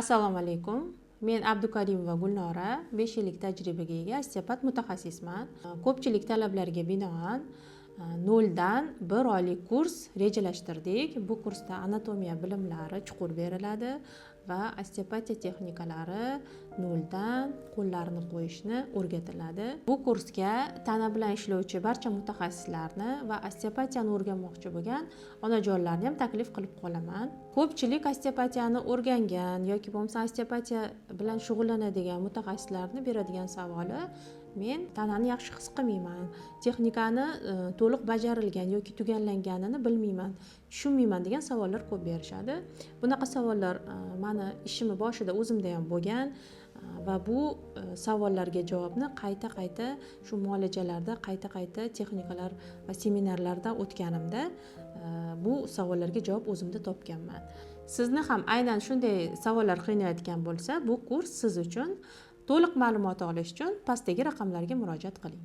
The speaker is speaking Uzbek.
Assalomu alaykum. Men Abdukarimova Gulnora, 5 yillik tajribaga ega osteopat mutaxassisman. Ko'pchilik talablarga binoan 0 dan 1 oylik kurs rejalashtirdik. Bu kursda anatomiya bilimlari chuqur beriladi va osteopatiya texnikalari 0 dan qo'llarni qo'yishni o'rgatiladi. Bu kursga tana bilan ishlovchi barcha mutaxassislarni va osteopatiyani o'rganmoqchi bo'lgan onajonlarni ham taklif qilib qolaman. Ko'pchilik osteopatiyani o'rgangan yoki bo'lmasa osteopatiya bilan shug'ullanadigan mutaxassislarni beradigan savoli: men tanani yaxshi his qilmayman, texnikani to'liq bajarilgan yoki tugallanganini bilmayman, tushunmayman degan savollar ko'p berishadi. Bunaqa savollar mani ishimni boshida o'zimda ham bo'lgan va bu savollarga javobni qayta shu muolajalarda qayta texnikalar va seminarlarda o'tganimda bu savollarga javob o'zimda topganman. Sizni ham aynan shunday savollar qiynayotgan bo'lsa, bu kurs siz uchun. To'liq ma'lumot olish uchun pastdagi raqamlarga murojaat qiling.